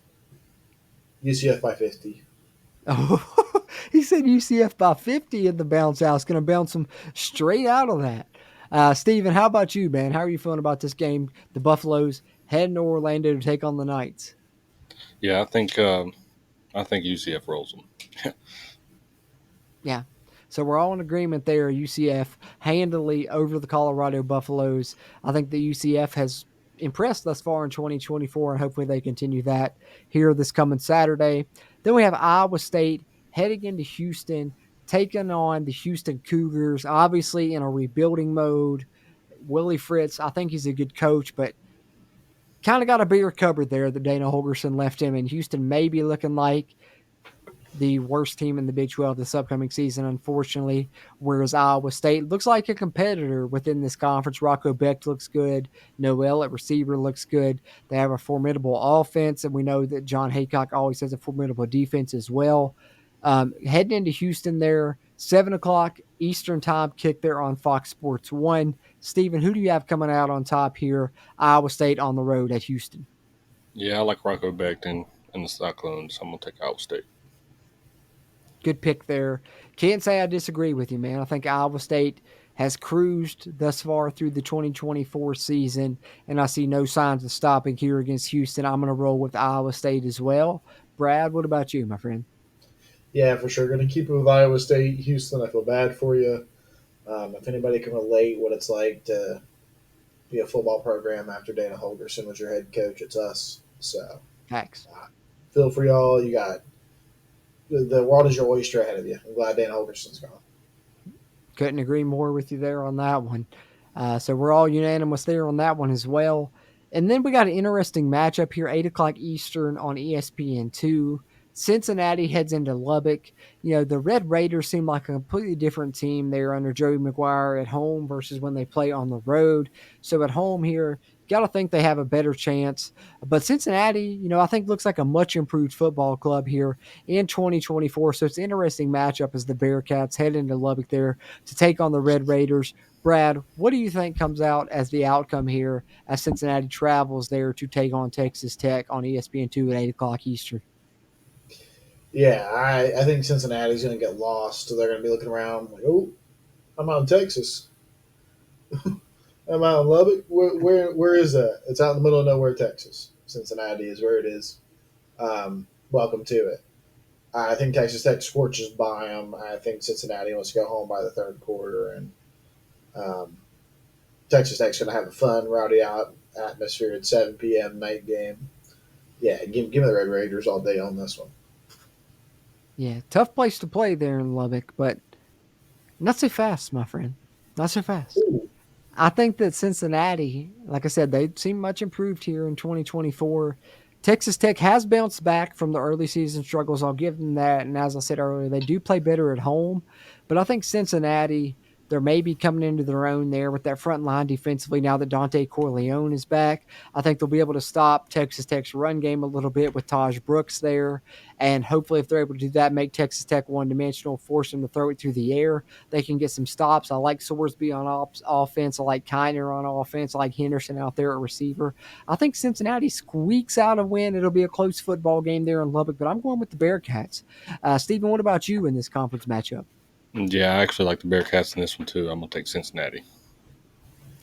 UCF by 50. Oh, he said UCF by 50 in the bounce house. Going to bounce them straight out of that. Steven, how about you, man? How are you feeling about this game? The Buffaloes heading to Orlando to take on the Knights. Yeah, I think UCF rolls them. Yeah. So we're all in agreement there. UCF handily over the Colorado Buffaloes. I think the UCF has impressed thus far in 2024, and hopefully they continue that here this coming Saturday. Then we have Iowa State heading into Houston, taking on the Houston Cougars, obviously in a rebuilding mode. Willie Fritz, I think he's a good coach, but kind of got a bigger cupboard there that Dana Holgorsen left him, and Houston may be looking like the worst team in the Big 12 this upcoming season, unfortunately, whereas Iowa State looks like a competitor within this conference. Rocco Becht looks good. Noel at receiver looks good. They have a formidable offense, and we know that John Haycock always has a formidable defense as well. Heading into Houston there, 7 o'clock Eastern time kick there on Fox Sports 1. Steven, who do you have coming out on top here? Iowa State on the road at Houston. Yeah, I like Rocco Becht and the Cyclones. I'm going to take Iowa State. Good pick there. Can't say I disagree with you, man. I think Iowa State has cruised thus far through the 2024 season, and I see no signs of stopping here against Houston. I'm going to roll with Iowa State as well. Brad, what about you, my friend? Yeah, for sure. Going to keep it with Iowa State. Houston, I feel bad for you. If anybody can relate what it's like to be a football program after Dana Holgorsen was your head coach, it's us. So, Facts. Feel for y'all. You got the world is your oyster ahead of you. I'm glad Dana Holgorsen's gone. Couldn't agree more with you there on that one. So we're all unanimous there on that one as well. And then we got an interesting matchup here, 8 o'clock Eastern on ESPN2. Cincinnati heads into Lubbock. The Red Raiders seem like a completely different team there under Joey McGuire at home versus when they play on the road. So at home here, got to think they have a better chance. But Cincinnati, I think looks like a much improved football club here in 2024. So it's an interesting matchup as the Bearcats head into Lubbock there to take on the Red Raiders. Brad, what do you think comes out as the outcome here as Cincinnati travels there to take on Texas Tech on ESPN2 at 8 o'clock Eastern? Yeah, I think Cincinnati's going to get lost. So they're going to be looking around like, oh, I'm out in Texas. I'm out in Lubbock. Where is that? It's out in the middle of nowhere, Texas. Cincinnati is where it is. Welcome to it. I think Texas Tech scorches by them. I think Cincinnati wants to go home by the third quarter, and Texas Tech's going to have a fun, rowdy out atmosphere at 7 p.m. night game. Yeah, give me the Red Raiders all day on this one. Yeah, tough place to play there in Lubbock, but not so fast, my friend. Not so fast. Ooh. I think that Cincinnati, like I said, they seem much improved here in 2024. Texas Tech has bounced back from the early season struggles. I'll give them that. And as I said earlier, they do play better at home. But I think Cincinnati, They're maybe coming into their own there with that front line defensively now that Dante Corleone is back. I think they'll be able to stop Texas Tech's run game a little bit with Taj Brooks there. And hopefully, if they're able to do that, make Texas Tech one-dimensional, force them to throw it through the air. They can get some stops. I like Sorsby on offense. I like Kiner on offense. I like Henderson out there at receiver. I think Cincinnati squeaks out a win. It'll be a close football game there in Lubbock, but I'm going with the Bearcats. Stephen, what about you in this conference matchup? Yeah, I actually like the Bearcats in this one too. I'm going to take Cincinnati.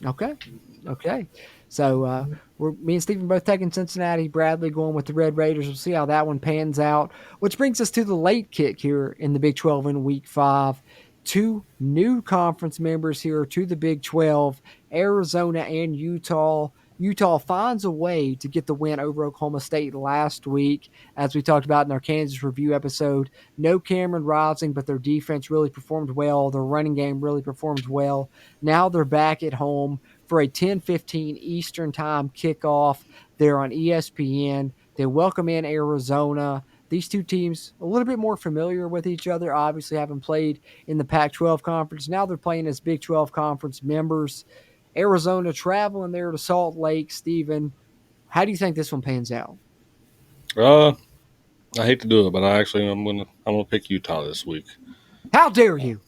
Okay. So me and Stephen both taking Cincinnati. Bradley going with the Red Raiders. We'll see how that one pans out. Which brings us to the late kick here in the Big 12 in Week 5. 2 new conference members here to the Big 12, Arizona and Utah. Utah finds a way to get the win over Oklahoma State last week, as we talked about in our Kansas review episode. No Cameron Rising, but their defense really performed well. Their running game really performed well. Now they're back at home for a 10:15 Eastern time kickoff. They're on ESPN. They welcome in Arizona. These two teams a little bit more familiar with each other, obviously having played in the Pac-12 conference. Now they're playing as Big 12 conference members. Arizona traveling there to Salt Lake. Stephen, how do you think this one pans out? I hate to do it, but I'm gonna pick Utah this week. How dare you?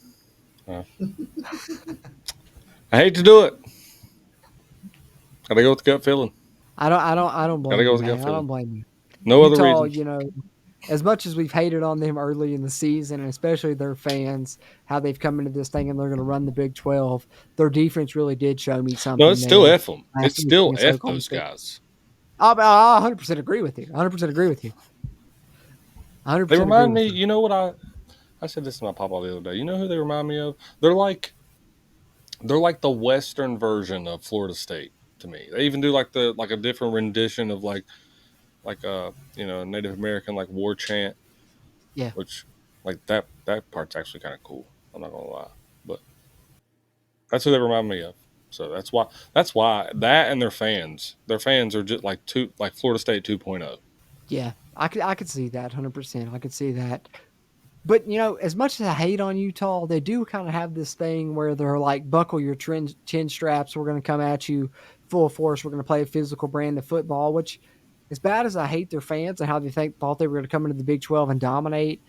I hate to do it. Gotta go with the gut feeling. I don't blame you, man. I don't blame you. No Utah, other reason. As much as we've hated on them early in the season, and especially their fans, how they've come into this thing and they're going to run the Big 12, their defense really did show me something. No, it's still F them. It's still F those guys. I 100% agree with you. 100% agree with you. 100%. They remind me, you know what I said this to my papa the other day. You know who they remind me of? They're like the Western version of Florida State to me. They even do like a different rendition of like a Native American like war chant. Yeah. Which like that part's actually kind of cool. I'm not gonna lie, but that's who they remind me of. So that's why that and their fans are just like Florida State 2.0. Yeah, I could see that 100%. I could see that. But, as much as I hate on Utah, they do kind of have this thing where they're like, buckle your chin straps. We're going to come at you full force. We're going to play a physical brand of football, which, as bad as I hate their fans and how they thought they were going to come into the Big 12 and dominate,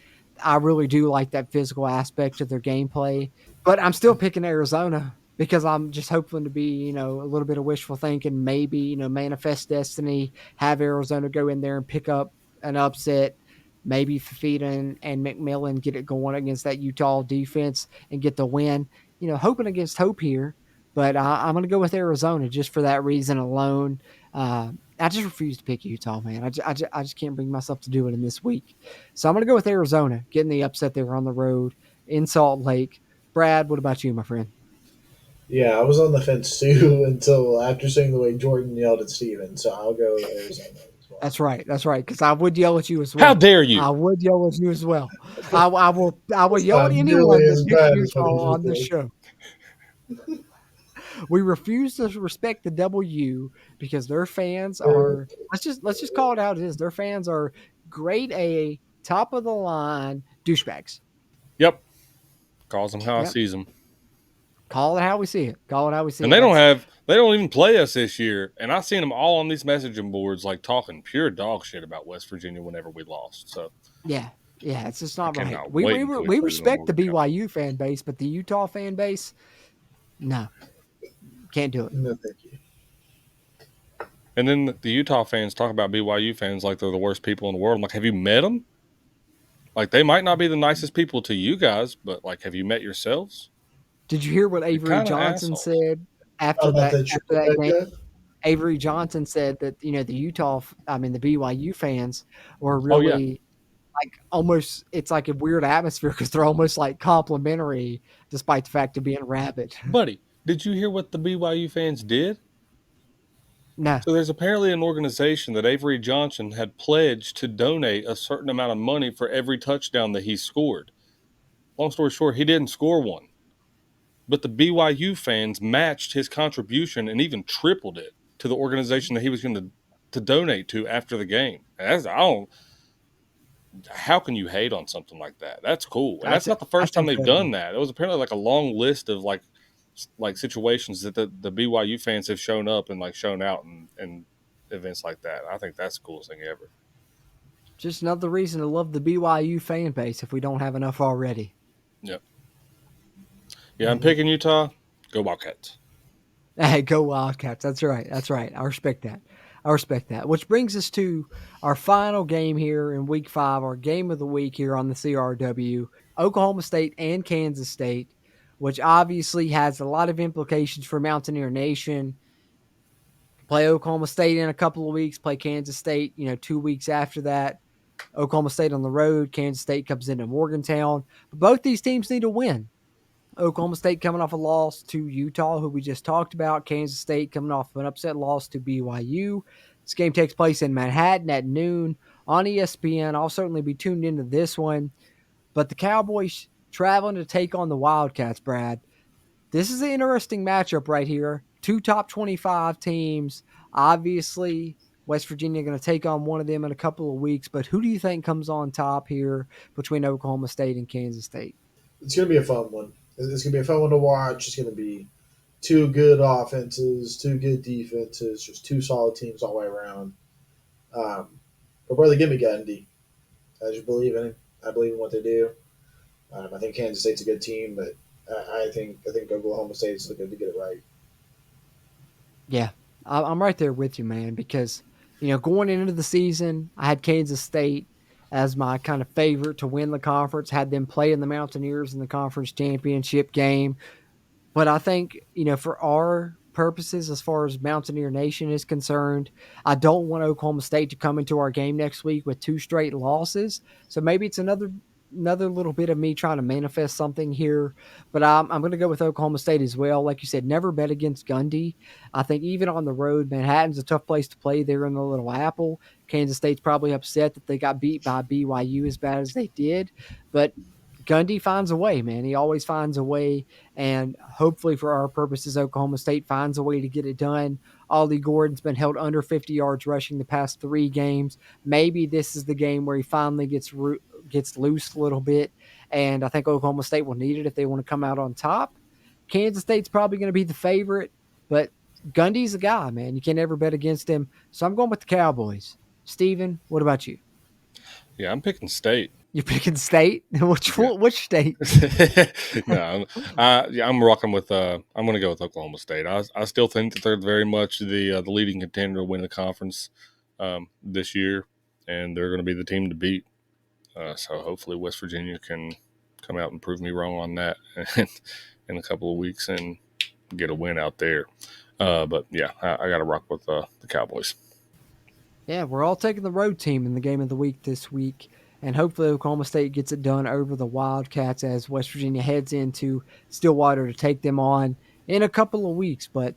I really do like that physical aspect of their gameplay. But I'm still picking Arizona because I'm just hoping to be, a little bit of wishful thinking, maybe, manifest destiny, have Arizona go in there and pick up an upset. Maybe Fafita and McMillan get it going against that Utah defense and get the win. Hoping against hope here, but I'm going to go with Arizona just for that reason alone. I just refuse to pick Utah, man. I just can't bring myself to do it in this week. So I'm going to go with Arizona, getting the upset there on the road in Salt Lake. Brad, what about you, my friend? Yeah, I was on the fence too until after seeing the way Jordan yelled at Steven, so I'll go with Arizona. That's right, because I would yell at you as well. How dare you? I would yell at you as well. I will yell at anyone that picks Utah on this show. We refuse to respect the W because their fans are let's just call it how it is. Their fans are grade A, top of the line douchebags. Yep. Calls them how I sees them. Call it how we see it. And they don't even play us this year. And I've seen them all on these messaging boards, like talking pure dog shit about West Virginia whenever we lost. So yeah, it's just not right. We respect the BYU fan base, but the Utah fan base, no, can't do it. No, thank you. And then the Utah fans talk about BYU fans like they're the worst people in the world. I'm like, have you met them? Like, they might not be the nicest people to you guys, but like, have you met yourselves? Did you hear what Avery Johnson said after that game? Avery Johnson said that, the BYU fans were really like almost, it's like a weird atmosphere because they're almost like complimentary despite the fact of being rabid. Buddy, did you hear what the BYU fans did? No. So there's apparently an organization that Avery Johnson had pledged to donate a certain amount of money for every touchdown that he scored. Long story short, he didn't score one. But the BYU fans matched his contribution and even tripled it to the organization that he was going to donate to after the game. how can you hate on something like that? That's cool, and that's not the first That's time they've incredible. done that. It was apparently like a long list of like situations that the BYU fans have shown up and like shown out and events like that. I think that's the coolest thing ever. Just another reason to love the BYU fan base if we don't have enough already. Yep. Yeah, I'm picking Utah. Go Wildcats. Hey, go Wildcats. That's right. That's right. I respect that. I respect that. Which brings us to our final game here in week 5, our game of the week here on the CRW, Oklahoma State and Kansas State, which obviously has a lot of implications for Mountaineer Nation. Play Oklahoma State in a couple of weeks, play Kansas State, 2 weeks after that. Oklahoma State on the road, Kansas State comes into Morgantown. But both these teams need to win. Oklahoma State coming off a loss to Utah, who we just talked about. Kansas State coming off an upset loss to BYU. This game takes place in Manhattan at noon on ESPN. I'll certainly be tuned into this one. But the Cowboys traveling to take on the Wildcats, Brad. This is an interesting matchup right here. 2 top 25 teams. Obviously, West Virginia going to take on one of them in a couple of weeks. But who do you think comes on top here between Oklahoma State and Kansas State? It's going to be a fun one. It's going to be a fun one to watch. It's going to be two good offenses, two good defenses, just two solid teams all the way around. But brother, give me Gundy. I just believe in him. I believe in what they do. I think Kansas State's a good team, but I think Oklahoma State's looking to get it right. Yeah, I'm right there with you, man, because, going into the season, I had Kansas State as my kind of favorite to win the conference, had them play in the Mountaineers in the conference championship game. But I think, for our purposes, as far as Mountaineer Nation is concerned, I don't want Oklahoma State to come into our game next week with 2 straight losses. So maybe it's another little bit of me trying to manifest something here, but I'm going to go with Oklahoma State as well. Like you said, never bet against Gundy. I think even on the road, Manhattan's a tough place to play there in the Little Apple. Kansas State's probably upset that they got beat by BYU as bad as they did, but Gundy finds a way, man. He always finds a way, and hopefully for our purposes, Oklahoma State finds a way to get it done. Ollie Gordon's been held under 50 yards rushing the past 3 games. Maybe this is the game where he finally gets loose a little bit, and I think Oklahoma State will need it if they want to come out on top. Kansas State's probably going to be the favorite, but Gundy's a guy, man. You can't ever bet against him, so I'm going with the Cowboys. Steven, what about you? Yeah, I'm picking State. You're picking State? Which state? No, I'm rocking with. I'm going to go with Oklahoma State. I still think that they're very much the leading contender to win the conference this year, and they're going to be the team to beat. So hopefully West Virginia can come out and prove me wrong on that in a couple of weeks and get a win out there. But yeah, I got to rock with the Cowboys. Yeah, we're all taking the road team in the game of the week this week. And hopefully Oklahoma State gets it done over the Wildcats as West Virginia heads into Stillwater to take them on in a couple of weeks. But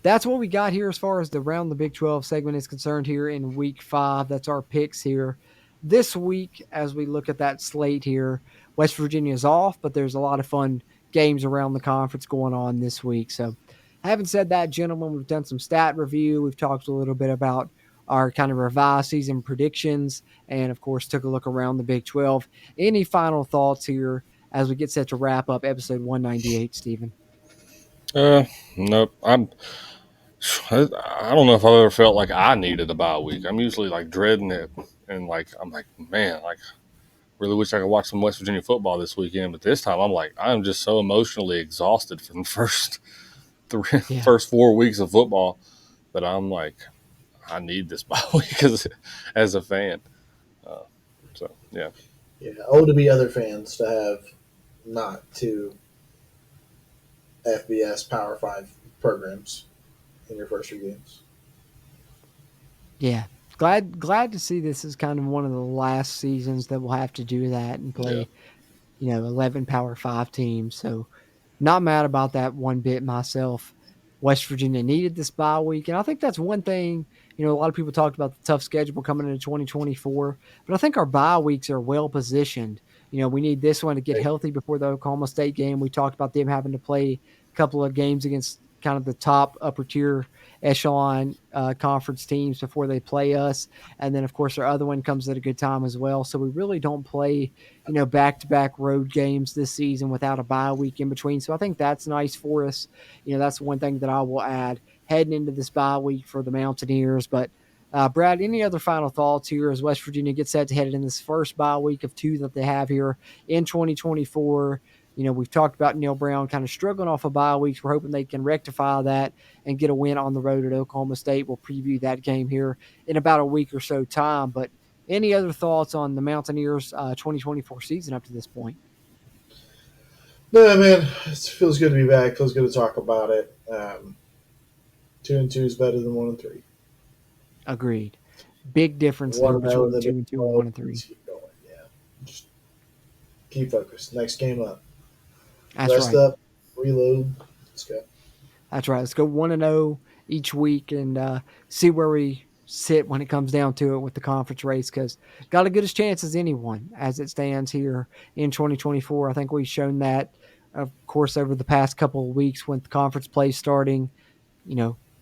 that's what we got here as far as the Round the Big 12 segment is concerned here in week 5. That's our picks here. This week, as we look at that slate here, West Virginia is off, but there's a lot of fun games around the conference going on this week. So having said that, gentlemen, we've done some stat review. We've talked a little bit about our kind of revised season predictions, and of course took a look around the Big 12. Any final thoughts here as we get set to wrap up episode 198, Stephen? Nope. I don't know if I've ever felt like I needed a bye week. I'm usually like dreading it, and I'm like, man, like really wish I could watch some West Virginia football this weekend. But this time, I'm just so emotionally exhausted from the first 4 weeks of football that I'm like, I need this bye week as a fan. So yeah. Yeah, owe to be other fans to have not 2 FBS Power 5 programs in your first 3 games. Yeah, glad to see this is kind of one of the last seasons that we'll have to do that and play, 11 Power 5 teams. So not mad about that one bit myself. West Virginia needed this bye week, and I think that's one thing. A lot of people talked about the tough schedule coming into 2024, but I think our bye weeks are well positioned. We need this one to get healthy before the Oklahoma State game. We talked about them having to play a couple of games against kind of the top upper tier echelon conference teams before they play us. And then, of course, our other one comes at a good time as well. So we really don't play, back-to-back road games this season without a bye week in between. So I think that's nice for us. That's one thing that I will add heading into this bye week for the Mountaineers. But Brad, any other final thoughts here as West Virginia gets set to head in this first bye week of 2 that they have here in 2024? We've talked about Neil Brown kind of struggling off of bye weeks. We're hoping they can rectify that and get a win on the road at Oklahoma State. We'll preview that game here in about a week or so time. But any other thoughts on the Mountaineers 2024 season up to this point? No, man, it feels good to be back. Feels good to talk about it. 2-2 is better than 1-3. Agreed. Big difference there between 2-2 and 1-3. Keep going, yeah. Just keep focused. Next game up. That's Rest right. up, reload. Let's go. That's right. Let's go 1-0 each week and see where we sit when it comes down to it with the conference race, because got as good a chance as anyone as it stands here in 2024. I think we've shown that, of course, over the past couple of weeks when the conference play starting.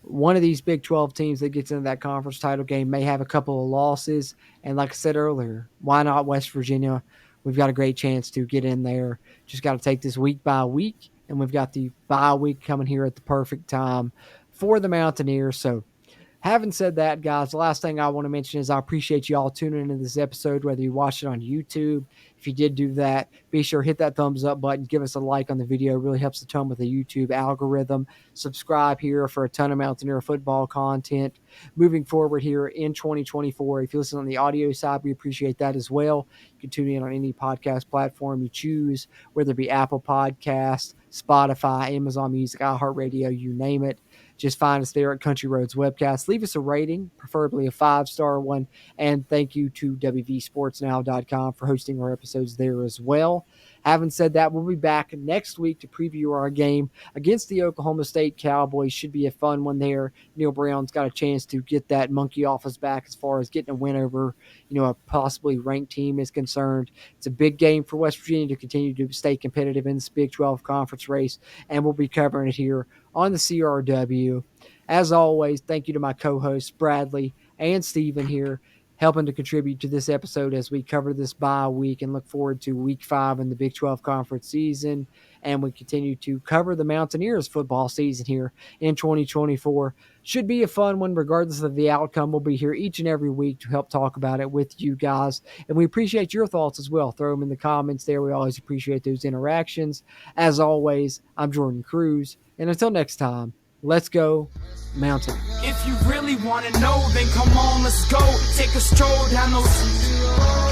One of these Big 12 teams that gets into that conference title game may have a couple of losses. And like I said earlier, why not West Virginia? We've got a great chance to get in there. Just got to take this week by week. And we've got the bye week coming here at the perfect time for the Mountaineers. So having said that, guys, the last thing I want to mention is I appreciate you all tuning into this episode, whether you watched it on YouTube. If you did do that, be sure to hit that thumbs up button. Give us a like on the video. It really helps a ton with the YouTube algorithm. Subscribe here for a ton of Mountaineer football content moving forward here in 2024. If you listen on the audio side, we appreciate that as well. You can tune in on any podcast platform you choose, whether it be Apple Podcasts, Spotify, Amazon Music, iHeartRadio, you name it. Just find us there at Country Roads Webcast. Leave us a rating, preferably a 5-star one. And thank you to WVSportsNow.com for hosting our episodes there as well. Having said that, we'll be back next week to preview our game against the Oklahoma State Cowboys. Should be a fun one there. Neil Brown's got a chance to get that monkey off his back as far as getting a win over, a possibly ranked team is concerned. It's a big game for West Virginia to continue to stay competitive in this Big 12 conference race, and we'll be covering it here on the CRW. As always, thank you to my co-hosts, Bradley and Steven here, helping to contribute to this episode as we cover this bye week and look forward to week 5 in the Big 12 conference season. And we continue to cover the Mountaineers football season here in 2024. Should be a fun one regardless of the outcome. We'll be here each and every week to help talk about it with you guys. And we appreciate your thoughts as well. Throw them in the comments there. We always appreciate those interactions. As always, I'm Jordan Cruz. And until next time, let's go Mountain. If you really want to know, then come on, let's go. Take a stroll down those